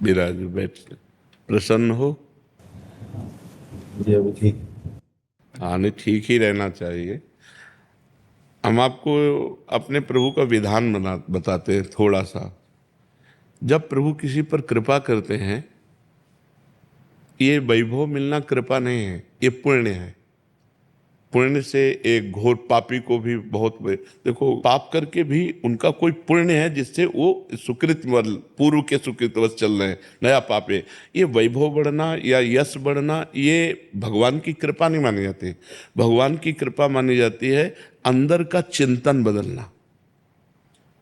विराज बैठ, प्रसन्न हो। जी अभी ठीक। हाँ, नहीं, ठीक ही रहना चाहिए। हम आपको अपने प्रभु का विधान बताते हैं थोड़ा सा। जब प्रभु किसी पर कृपा करते हैं, ये वैभव मिलना कृपा नहीं है, ये पुण्य है। पुण्य से एक घोर पापी को भी देखो, पाप करके भी उनका कोई पुण्य है जिससे वो सुकृत पूर्व के सुकृतवश चल रहे हैं, नया पाप है। ये वैभव बढ़ना या यश बढ़ना, ये भगवान की कृपा नहीं मानी जाती। भगवान की कृपा मानी जाती है अंदर का चिंतन बदलना,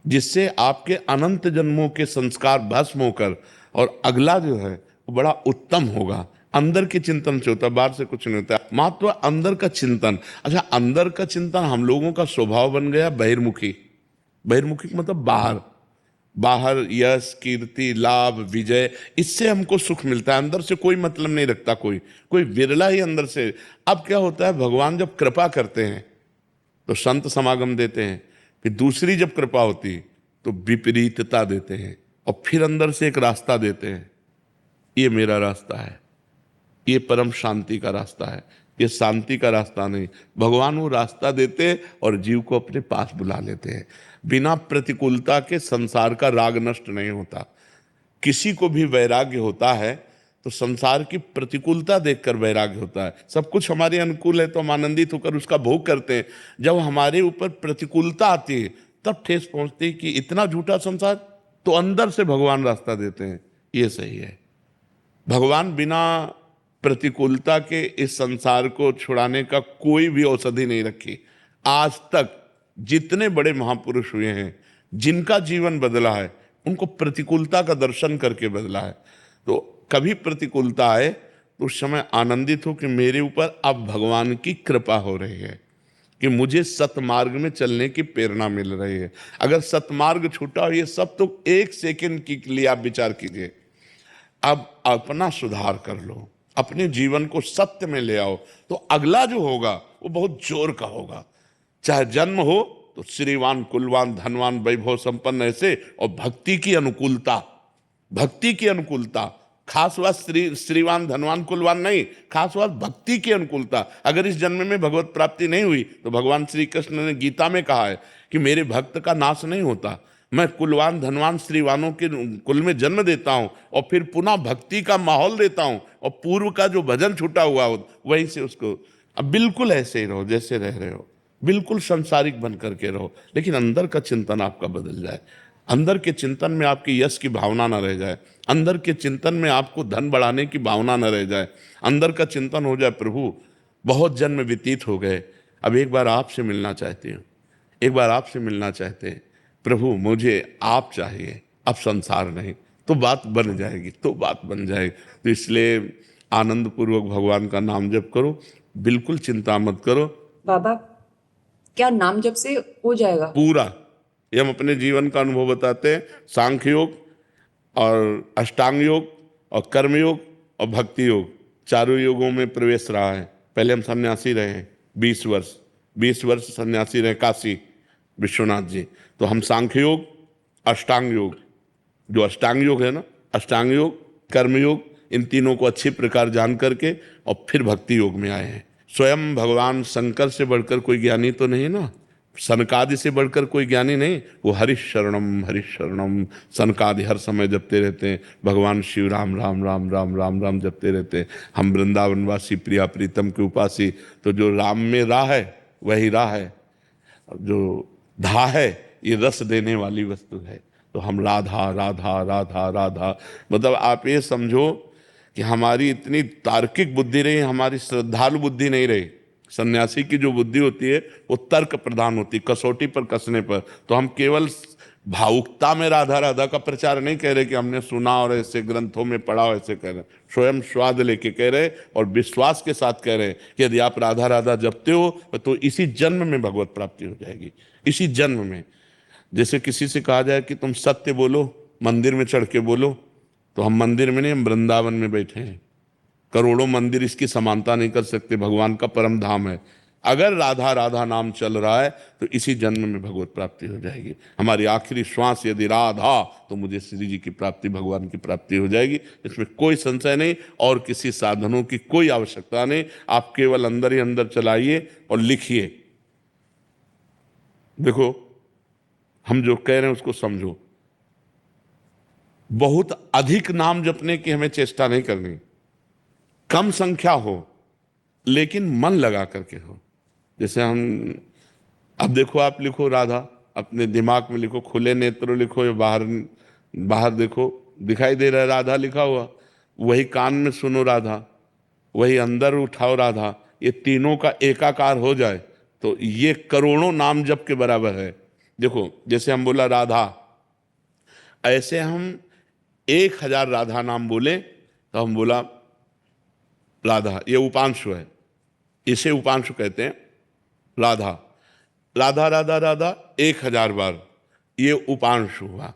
जिससे आपके अनंत जन्मों के संस्कार भस्म होकर और अगला जो है वो बड़ा उत्तम होगा। अंदर के चिंतन से होता है, बाहर से कुछ नहीं होता। मात्र अंदर का चिंतन। अच्छा, अंदर का चिंतन हम लोगों का स्वभाव बन गया बहिर्मुखी। बहिर्मुखी मतलब बाहर। बाहर यश कीर्ति लाभ विजय, इससे हमको सुख मिलता है, अंदर से कोई मतलब नहीं रखता कोई। कोई विरला ही अंदर से। अब क्या होता है, भगवान जब कृपा करते हैं तो संत समागम देते हैं, फिर दूसरी जब कृपा होती तो विपरीतता देते हैं, और फिर अंदर से एक रास्ता देते हैं। ये मेरा रास्ता है, ये परम शांति का रास्ता है, ये शांति का रास्ता नहीं। भगवान वो रास्ता देते हैं और जीव को अपने पास बुला लेते हैं। बिना प्रतिकूलता के संसार का राग नष्ट नहीं होता। किसी को भी वैराग्य होता है तो संसार की प्रतिकूलता देखकर वैराग्य होता है। सब कुछ हमारे अनुकूल है तो हम आनंदित होकर उसका भोग करते हैं। जब हमारे ऊपर प्रतिकूलता आती है तब ठेस पहुंचती है कि इतना झूठा संसार। तो अंदर से भगवान रास्ता देते हैं, ये सही है। भगवान बिना प्रतिकूलता के इस संसार को छुड़ाने का कोई भी औषधि नहीं रखी। आज तक जितने बड़े महापुरुष हुए हैं, जिनका जीवन बदला है, उनको प्रतिकूलता का दर्शन करके बदला है। तो कभी प्रतिकूलता आए तो उस समय आनंदित हो कि मेरे ऊपर अब भगवान की कृपा हो रही है, कि मुझे सतमार्ग में चलने की प्रेरणा मिल रही है। अगर सतमार्ग छूटा हो, ये सब तो एक सेकंड के लिए आप विचार कीजिए। अब अपना सुधार कर लो, अपने जीवन को सत्य में ले आओ, तो अगला जो होगा वो बहुत जोर का होगा। चाहे जन्म हो तो श्रीवान कुलवान धनवान वैभव संपन्न ऐसे, और भक्ति की अनुकूलता। भक्ति की अनुकूलता, खास बात श्रीवान धनवान कुलवान नहीं, खास बात भक्ति की अनुकूलता। अगर इस जन्म में भगवत प्राप्ति नहीं हुई तो भगवान श्री कृष्ण ने गीता में कहा है कि मेरे भक्त का नाश नहीं होता। मैं कुलवान धनवान श्रीवानों के कुल में जन्म देता हूं और फिर पुनः भक्ति का माहौल देता हूं, और पूर्व का जो भजन छूटा हुआ हो वहीं से उसको। अब बिल्कुल ऐसे ही रहो जैसे रह रहे हो, बिल्कुल संसारिक बन करके रहो, लेकिन अंदर का चिंतन आपका बदल जाए। अंदर के चिंतन में आपकी यश की भावना न रह जाए, अंदर के चिंतन में आपको धन बढ़ाने की भावना न रह जाए। अंदर का चिंतन हो जाए, प्रभु बहुत जन्म व्यतीत हो गए, अब एक बार आपसे मिलना चाहती हूँ, एक बार आपसे मिलना चाहते हैं प्रभु, मुझे आप चाहिए, अब संसार नहीं। तो बात बन जाएगी, तो बात बन जाएगी। तो इसलिए आनंद पूर्वक भगवान का नाम जप करो, बिल्कुल चिंता मत करो। बाबा, क्या नाम जप से हो जाएगा? पूरा, ये हम अपने जीवन का अनुभव बताते हैं। सांख्य योग और अष्टांग योग और कर्म योग और भक्ति योग, चारों योगों में प्रवेश रहा है। पहले हम सन्यासी रहे हैं 20 वर्ष, 20 वर्ष सन्यासी रहे काशी विश्वनाथ जी। तो हम सांख्य योग, अष्टांग योग, जो अष्टांग योग है ना, अष्टांग योग कर्म योग, इन तीनों को अच्छी प्रकार जान करके और फिर भक्ति योग में आए हैं। स्वयं भगवान शंकर से बढ़कर कोई ज्ञानी तो नहीं ना, सनकादि से बढ़कर कोई ज्ञानी नहीं। वो हरिशरणम हरिशरणम सनकादि हर समय जपते रहते हैं। भगवान शिव राम राम राम राम राम राम जपते रहते हैं। हम वृंदावनवासी प्रिया प्रीतम के उपासी, तो जो राम में राह है वही राह है, जो धा है ये रस देने वाली वस्तु है। तो हम राधा राधा राधा राधा, मतलब आप ये समझो कि हमारी इतनी तार्किक बुद्धि रही, हमारी श्रद्धालु बुद्धि नहीं रही। सन्यासी की जो बुद्धि होती है वो तर्क प्रधान होती, कसौटी पर कसने पर। तो हम केवल भावुकता में राधा राधा का प्रचार नहीं कह रहे कि हमने सुना और ऐसे ग्रंथों में पढ़ा और ऐसे कह रहे, स्वयं स्वाद लेके कह रहे और विश्वास के साथ कह रहे कि यदि आप राधा राधा जपते हो तो इसी जन्म में भगवत प्राप्ति हो जाएगी, इसी जन्म में। जैसे किसी से कहा जाए कि तुम सत्य बोलो, मंदिर में चढ़ के बोलो, तो हम मंदिर में नहीं, हम वृंदावन में बैठे हैं। करोड़ों मंदिर इसकी समानता नहीं कर सकते, भगवान का परम धाम है। अगर राधा राधा नाम चल रहा है तो इसी जन्म में भगवत प्राप्ति हो जाएगी। हमारी आखिरी श्वास यदि राधा, तो मुझे श्री जी की प्राप्ति, भगवान की प्राप्ति हो जाएगी। इसमें कोई संशय नहीं और किसी साधनों की कोई आवश्यकता नहीं। आप केवल अंदर ही अंदर चलाइए और लिखिए। देखो, हम जो कह रहे हैं उसको समझो। बहुत अधिक नाम जपने की हमें चेष्टा नहीं करनी, कम संख्या हो लेकिन मन लगा करके हो। जैसे हम, अब देखो, आप लिखो राधा, अपने दिमाग में लिखो, खुले नेत्र लिखो या बाहर बाहर देखो, दिखाई दे रहा है राधा लिखा हुआ। वही कान में सुनो राधा, वही अंदर उठाओ राधा। ये तीनों का एकाकार हो जाए तो ये करोड़ों नाम जप के बराबर है। देखो, जैसे हम बोला राधा, ऐसे हम 1000 राधा नाम बोले तो हम बोला राधा, ये उपांशु है, इसे उपांशु कहते हैं। राधा राधा राधा राधा 1000 बार, ये उपांशु हुआ।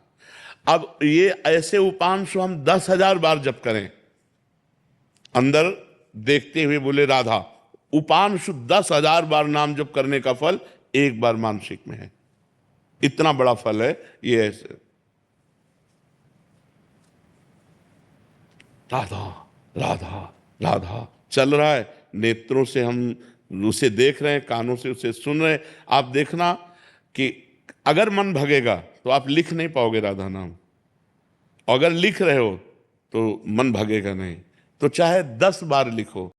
अब ये ऐसे उपांशु हम 10,000 बार जप करें, अंदर देखते हुए बोले राधा, उपांशु 10,000 बार नाम जप करने का फल एक बार मानसिक में है। इतना बड़ा फल है ये। ऐसे राधा राधा राधा चल रहा है, नेत्रों से हम उसे देख रहे हैं, कानों से उसे सुन रहे हैं। आप देखना कि अगर मन भगेगा तो आप लिख नहीं पाओगे राधा नाम, और अगर लिख रहे हो तो मन भगेगा नहीं। तो चाहे 10 बार लिखो,